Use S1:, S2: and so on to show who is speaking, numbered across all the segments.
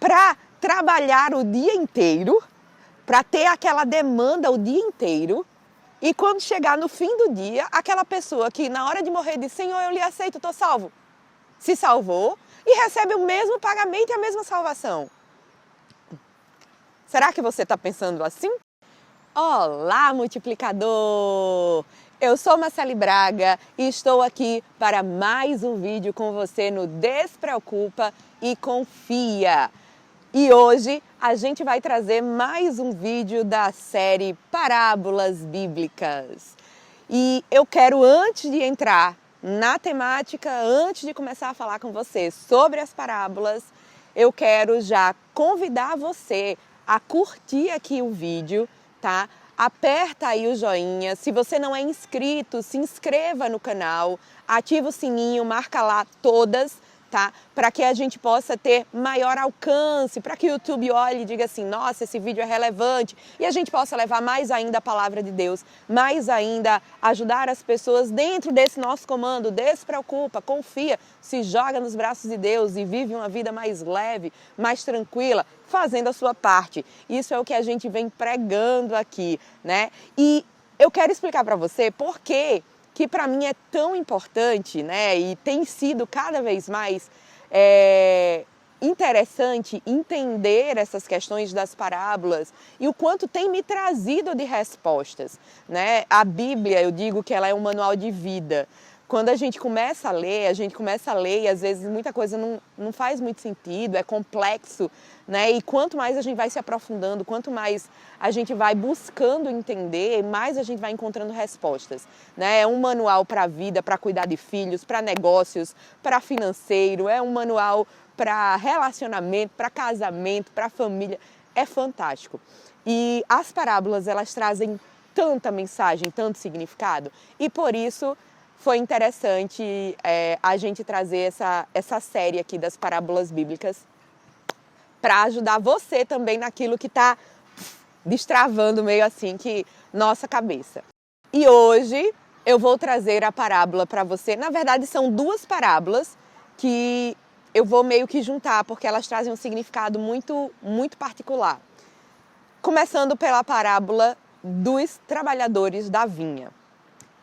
S1: para trabalhar o dia inteiro, para ter aquela demanda o dia inteiro, e quando chegar no fim do dia, aquela pessoa que na hora de morrer diz: Senhor, eu lhe aceito, estou salvo. Se salvou e recebe o mesmo pagamento e a mesma salvação. Será que você está pensando assim? Olá, multiplicador! Eu sou Marcele Braga e estou aqui para mais um vídeo com você no Despreocupa e Confia. E hoje a gente vai trazer mais um vídeo da série Parábolas Bíblicas. E eu quero, antes de entrar na temática, antes de começar a falar com você sobre as parábolas, eu quero já convidar você a curtir aqui o vídeo, tá? Aperta aí o joinha. Se você não é inscrito, se inscreva no canal, ativa o sininho, marca lá todas, tá? Para que a gente possa ter maior alcance, para que o YouTube olhe e diga assim: nossa, esse vídeo é relevante, e a gente possa levar mais ainda a palavra de Deus, mais ainda ajudar as pessoas dentro desse nosso comando. Despreocupa, confia, se joga nos braços de Deus e vive uma vida mais leve, mais tranquila, fazendo a sua parte. Isso é o que a gente vem pregando aqui, né? E eu quero explicar para você por que para mim é tão importante, né? E tem sido cada vez mais interessante entender essas questões das parábolas e o quanto tem me trazido de respostas, né? A Bíblia, eu digo que ela é um manual de vida. Quando a gente começa a ler e às vezes muita coisa não faz muito sentido, é complexo, né? E quanto mais a gente vai se aprofundando, quanto mais a gente vai buscando entender, mais a gente vai encontrando respostas, né? É um manual para a vida, para cuidar de filhos, para negócios, para financeiro, é um manual para relacionamento, para casamento, para família. É fantástico. E as parábolas, elas trazem tanta mensagem, tanto significado, e por isso foi interessante a gente trazer essa série aqui das parábolas bíblicas para ajudar você também naquilo que está destravando meio assim que nossa cabeça. E hoje eu vou trazer a parábola para você. Na verdade, são duas parábolas que eu vou meio que juntar, porque elas trazem um significado muito, muito particular. Começando pela parábola dos trabalhadores da vinha.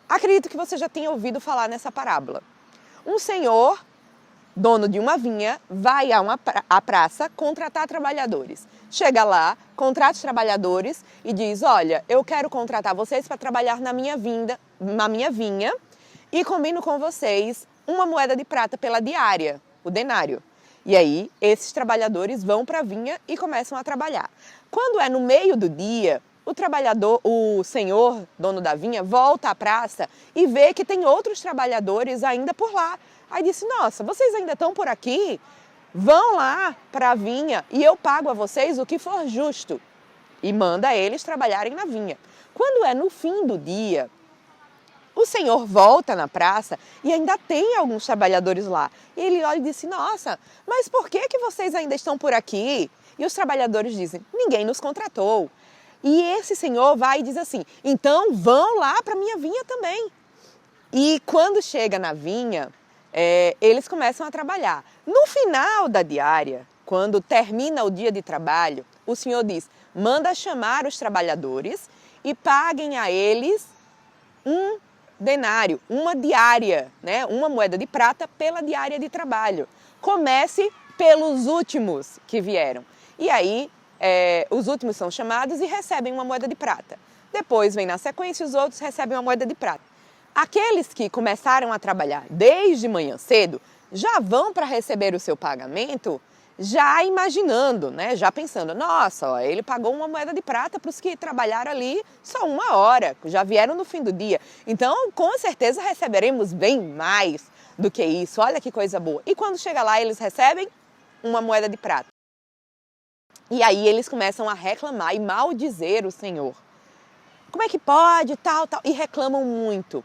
S1: Acredito que você já tenha ouvido falar nessa parábola. Um senhor, dono de uma vinha, vai à praça contratar trabalhadores. Chega lá, contrata os trabalhadores e diz: olha, eu quero contratar vocês para trabalhar na minha vinha e combino com vocês uma moeda de prata pela diária, o denário. E aí, esses trabalhadores vão para a vinha e começam a trabalhar. Quando é no meio do dia, o senhor, dono da vinha, volta à praça e vê que tem outros trabalhadores ainda por lá. Aí disse: nossa, vocês ainda estão por aqui? Vão lá para a vinha e eu pago a vocês o que for justo. E manda eles trabalharem na vinha. Quando é no fim do dia, o senhor volta na praça e ainda tem alguns trabalhadores lá. E ele olha e disse: nossa, mas por que vocês ainda estão por aqui? E os trabalhadores dizem: ninguém nos contratou. E esse senhor vai e diz assim: então vão lá para a minha vinha também. E quando chega na vinha, eles começam a trabalhar. No final da diária, quando termina o dia de trabalho, o senhor diz: manda chamar os trabalhadores e paguem a eles um denário, uma diária, né? Uma moeda de prata pela diária de trabalho. Comece pelos últimos que vieram. E aí, os últimos são chamados e recebem uma moeda de prata. Depois vem na sequência, os outros recebem uma moeda de prata. Aqueles que começaram a trabalhar desde manhã cedo já vão para receber o seu pagamento já imaginando, né? Já pensando: nossa, ó, ele pagou uma moeda de prata para os que trabalharam ali só uma hora, já vieram no fim do dia. Então, com certeza receberemos bem mais do que isso. Olha que coisa boa. E quando chega lá, eles recebem uma moeda de prata. E aí eles começam a reclamar e maldizer o Senhor. Como é que pode, tal. E reclamam muito.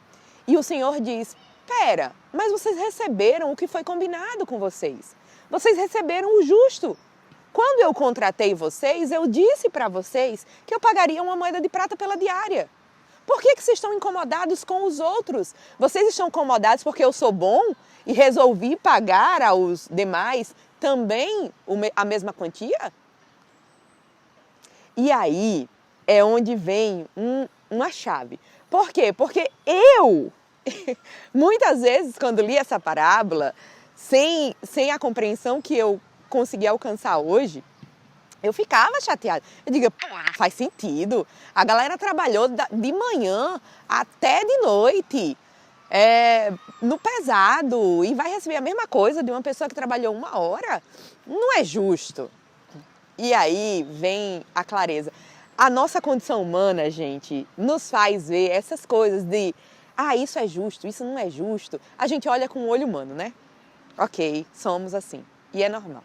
S1: E o Senhor diz: pera, mas vocês receberam o que foi combinado com vocês. Vocês receberam o justo. Quando eu contratei vocês, eu disse para vocês que eu pagaria uma moeda de prata pela diária. Por que vocês estão incomodados com os outros? Vocês estão incomodados porque eu sou bom e resolvi pagar aos demais também a mesma quantia? E aí é onde vem uma chave. Por quê? Porque eu, muitas vezes, quando li essa parábola, sem a compreensão que eu consegui alcançar hoje, eu ficava chateada. Eu digo, pô, não faz sentido. A galera trabalhou de manhã até de noite, no pesado, e vai receber a mesma coisa de uma pessoa que trabalhou 1 hora. Não é justo. E aí vem a clareza. A nossa condição humana, gente, nos faz ver essas coisas de isso é justo, isso não é justo. A gente olha com o olho humano, né? Ok, somos assim. E é normal.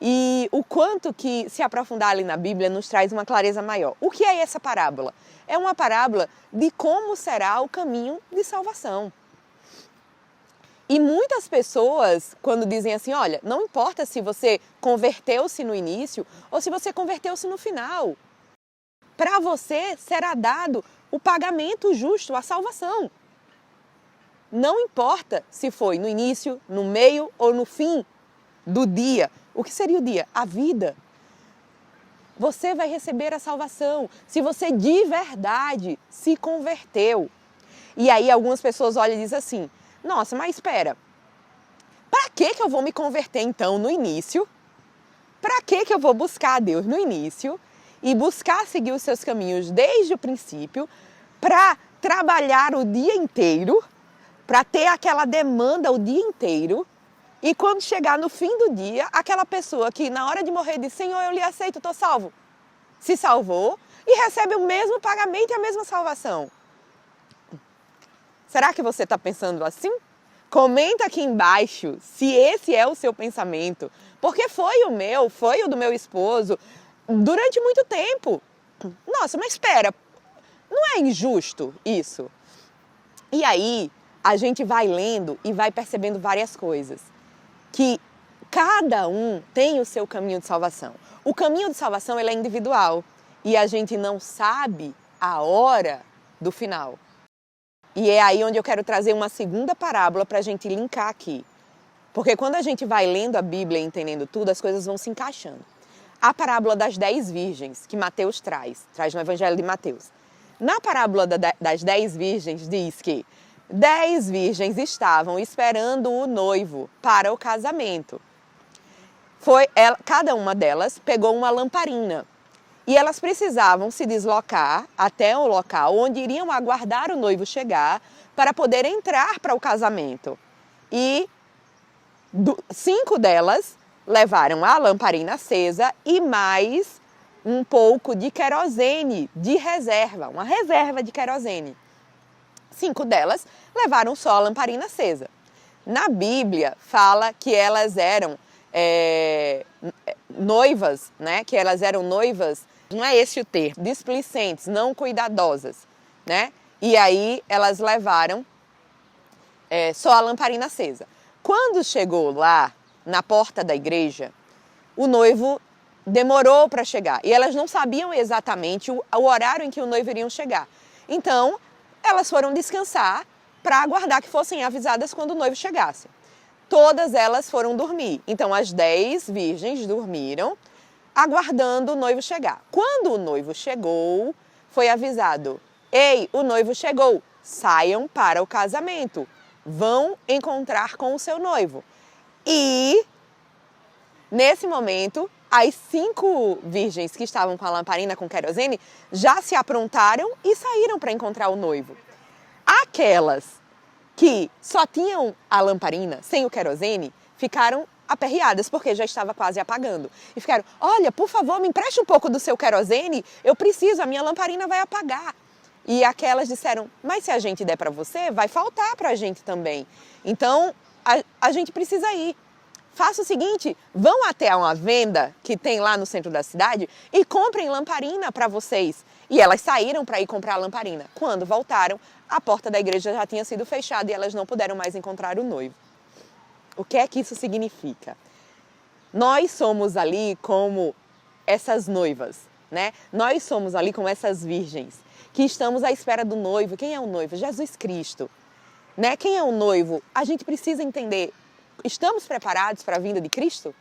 S1: E o quanto que se aprofundar ali na Bíblia nos traz uma clareza maior. O que é essa parábola? É uma parábola de como será o caminho de salvação. E muitas pessoas, quando dizem assim, olha, não importa se você converteu-se no início ou se você converteu-se no final. Para você será dado o pagamento justo, a salvação. Não importa se foi no início, no meio ou no fim do dia. O que seria o dia? A vida. Você vai receber a salvação se você de verdade se converteu. E aí algumas pessoas olham e dizem assim, nossa, mas espera, para que eu vou me converter então no início? Para que eu vou buscar a Deus no início e buscar seguir os seus caminhos desde o princípio para trabalhar o dia inteiro, para ter aquela demanda o dia inteiro e quando chegar no fim do dia, aquela pessoa que na hora de morrer diz, Senhor, eu lhe aceito, estou salvo, se salvou e recebe o mesmo pagamento e a mesma salvação. Será que você está pensando assim? Comenta aqui embaixo se esse é o seu pensamento, porque foi o meu, foi o do meu esposo, durante muito tempo. Nossa, mas espera, não é injusto isso? E aí, a gente vai lendo e vai percebendo várias coisas. Que cada um tem o seu caminho de salvação. O caminho de salvação ele é individual e a gente não sabe a hora do final. E é aí onde eu quero trazer uma segunda parábola para a gente linkar aqui. Porque quando a gente vai lendo a Bíblia e entendendo tudo, as coisas vão se encaixando. A parábola das 10 virgens, que Mateus traz no Evangelho de Mateus. Na parábola das 10 virgens diz que 10 virgens estavam esperando o noivo para o casamento. Cada uma delas pegou uma lamparina e elas precisavam se deslocar até o local onde iriam aguardar o noivo chegar para poder entrar para o casamento. E 5 delas levaram a lamparina acesa e mais um pouco de querosene de reserva, uma reserva de querosene. 5 delas levaram só a lamparina acesa. Na Bíblia fala que elas eram noivas, né? Que elas eram noivas, não é esse o termo, displicentes, não cuidadosas, né? E aí elas levaram só a lamparina acesa. Quando chegou lá, na porta da igreja, o noivo demorou para chegar. E elas não sabiam exatamente o horário em que o noivo iria chegar. Então, elas foram descansar para aguardar que fossem avisadas quando o noivo chegasse. Todas elas foram dormir. Então, as 10 virgens dormiram, aguardando o noivo chegar. Quando o noivo chegou, foi avisado, ei, o noivo chegou, saiam para o casamento, vão encontrar com o seu noivo. E, nesse momento, as 5 virgens que estavam com a lamparina com querosene já se aprontaram e saíram para encontrar o noivo. Aquelas que só tinham a lamparina sem o querosene ficaram aperreadas porque já estava quase apagando. E ficaram, olha, por favor, me empreste um pouco do seu querosene, eu preciso, a minha lamparina vai apagar. E aquelas disseram, mas se a gente der para você, vai faltar para a gente também. Então, a gente precisa ir. Faça o seguinte, vão até uma venda que tem lá no centro da cidade e comprem lamparina para vocês. E elas saíram para ir comprar a lamparina. Quando voltaram, a porta da igreja já tinha sido fechada e elas não puderam mais encontrar o noivo. O que é que isso significa? Nós somos ali como essas noivas, né? Nós somos ali como essas virgens que estamos à espera do noivo. Quem é o noivo? Jesus Cristo. Né? Quem é o noivo? A gente precisa entender estamos preparados para a vinda de Cristo?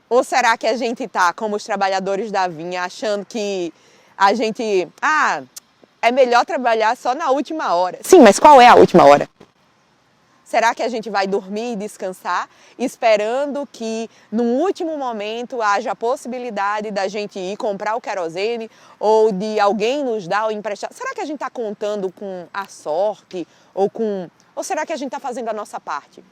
S1: Ou será que a gente está, como os trabalhadores da vinha, achando que a gente... é melhor trabalhar só na última hora. Sim, mas qual é a última hora? Será que a gente vai dormir e descansar, esperando que no último momento haja a possibilidade da gente ir comprar o querosene ou de alguém nos dar ou emprestar? Será que a gente está contando com a sorte ou será que a gente está fazendo a nossa parte?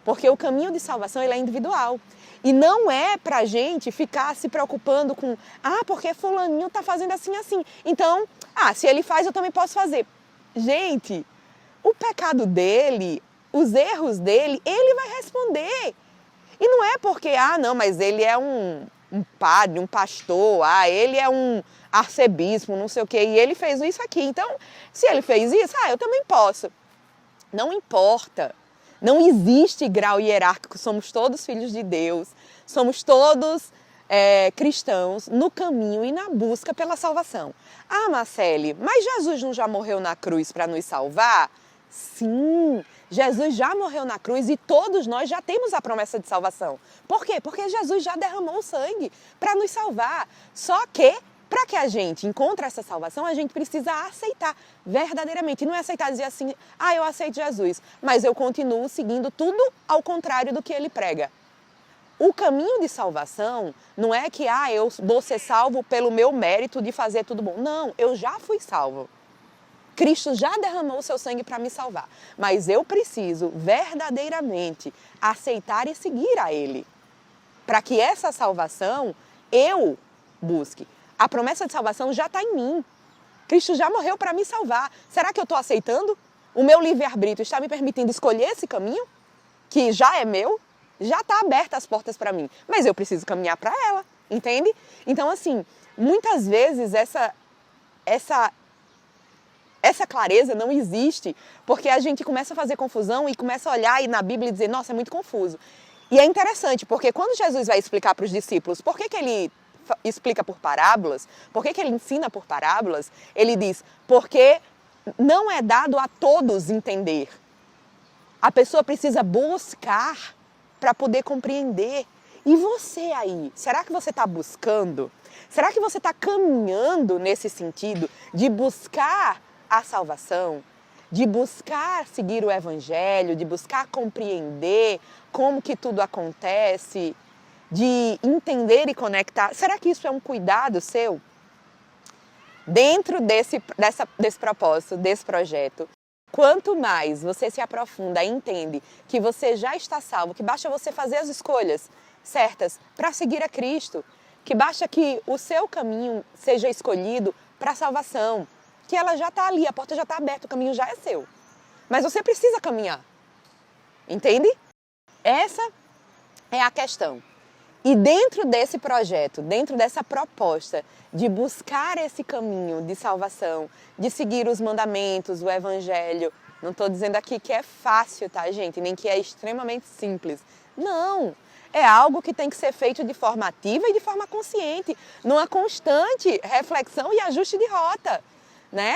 S1: Porque o caminho de salvação ele é individual. E não é pra gente ficar se preocupando com porque fulaninho está fazendo assim, assim. Então, se ele faz, eu também posso fazer. Gente, o pecado dele, os erros dele, ele vai responder. E não é porque, não, mas ele é um padre, um pastor, ele é um arcebispo, não sei o quê, e ele fez isso aqui. Então, se ele fez isso, eu também posso. Não importa. Não existe grau hierárquico, somos todos filhos de Deus, somos todos cristãos no caminho e na busca pela salvação. Marcele, mas Jesus não já morreu na cruz para nos salvar? Sim, Jesus já morreu na cruz e todos nós já temos a promessa de salvação. Por quê? Porque Jesus já derramou o sangue para nos salvar. Só que, para que a gente encontre essa salvação, a gente precisa aceitar verdadeiramente. E não é aceitar e dizer assim, eu aceito Jesus, mas eu continuo seguindo tudo ao contrário do que ele prega. O caminho de salvação não é que eu vou ser salvo pelo meu mérito de fazer tudo bom. Não, eu já fui salvo. Cristo já derramou o seu sangue para me salvar. Mas eu preciso verdadeiramente aceitar e seguir a Ele. Para que essa salvação eu busque. A promessa de salvação já está em mim. Cristo já morreu para me salvar. Será que eu estou aceitando? O meu livre-arbítrio está me permitindo escolher esse caminho? Que já é meu? Já está aberta as portas para mim. Mas eu preciso caminhar para ela, entende? Então, assim, muitas vezes essa clareza não existe porque a gente começa a fazer confusão e começa a olhar na Bíblia e dizer, nossa, é muito confuso. E é interessante, porque quando Jesus vai explicar para os discípulos por que ele explica por parábolas, por que ele ensina por parábolas, ele diz, porque não é dado a todos entender. A pessoa precisa buscar para poder compreender. E você aí, será que você está buscando? Será que você está caminhando nesse sentido de buscar a salvação, de buscar seguir o evangelho, de buscar compreender como que tudo acontece, de entender e conectar? Será que isso é um cuidado seu? Dentro desse propósito, desse projeto, quanto mais você se aprofunda e entende que você já está salvo, que basta você fazer as escolhas certas para seguir a Cristo, que basta que o seu caminho seja escolhido para a salvação, que ela já está ali, a porta já está aberta, o caminho já é seu. Mas você precisa caminhar, entende? Essa é a questão. E dentro desse projeto, dentro dessa proposta de buscar esse caminho de salvação, de seguir os mandamentos, o evangelho, não estou dizendo aqui que é fácil, tá, gente? Nem que é extremamente simples. Não! É algo que tem que ser feito de forma ativa e de forma consciente, numa constante reflexão e ajuste de rota, né?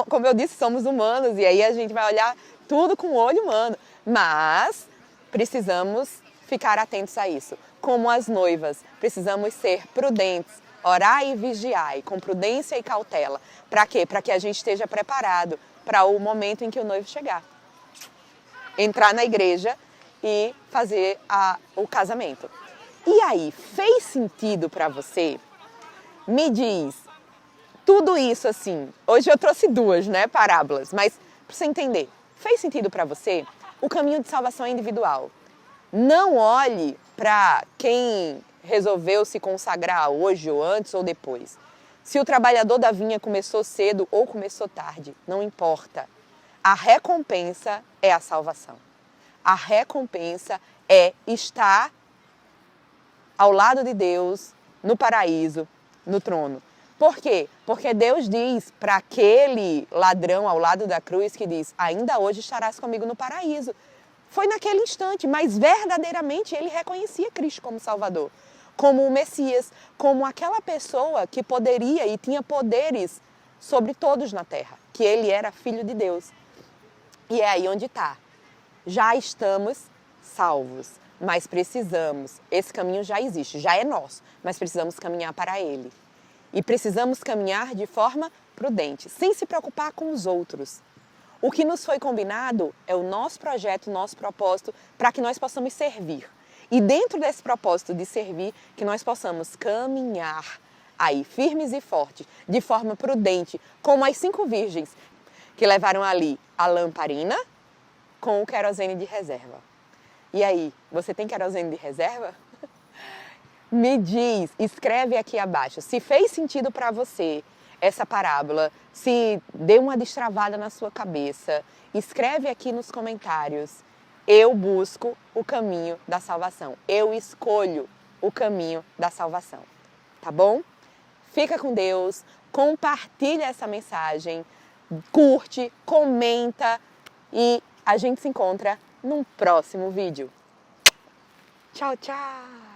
S1: Como eu disse, somos humanos e aí a gente vai olhar tudo com o olho humano, mas precisamos ficar atentos a isso. Como as noivas, precisamos ser prudentes, orar e vigiar, com prudência e cautela. Para quê? Para que a gente esteja preparado para o momento em que o noivo chegar. Entrar na igreja e fazer o casamento. E aí, fez sentido para você? Me diz, tudo isso assim, hoje eu trouxe duas, parábolas, mas para você entender, fez sentido para você? O caminho de salvação é individual. Não olhe para quem resolveu se consagrar hoje ou antes ou depois. Se o trabalhador da vinha começou cedo ou começou tarde, não importa. A recompensa é a salvação. A recompensa é estar ao lado de Deus, no paraíso, no trono. Por quê? Porque Deus diz para aquele ladrão ao lado da cruz que diz, ainda hoje estarás comigo no paraíso. Foi naquele instante, mas verdadeiramente ele reconhecia Cristo como Salvador, como o Messias, como aquela pessoa que poderia e tinha poderes sobre todos na terra, que ele era Filho de Deus. E é aí onde está. Já estamos salvos, mas precisamos, esse caminho já existe, já é nosso, mas precisamos caminhar para ele. E precisamos caminhar de forma prudente, sem se preocupar com os outros. O que nos foi combinado é o nosso projeto, o nosso propósito, para que nós possamos servir. E dentro desse propósito de servir, que nós possamos caminhar aí firmes e fortes, de forma prudente, como as 5 virgens que levaram ali a lamparina com o querosene de reserva. E aí, você tem querosene de reserva? Me diz, escreve aqui abaixo, se fez sentido para você essa parábola, se deu uma destravada na sua cabeça, escreve aqui nos comentários. Eu busco o caminho da salvação. Eu escolho o caminho da salvação. Tá bom? Fica com Deus, compartilha essa mensagem, curte, comenta e a gente se encontra num próximo vídeo. Tchau, tchau!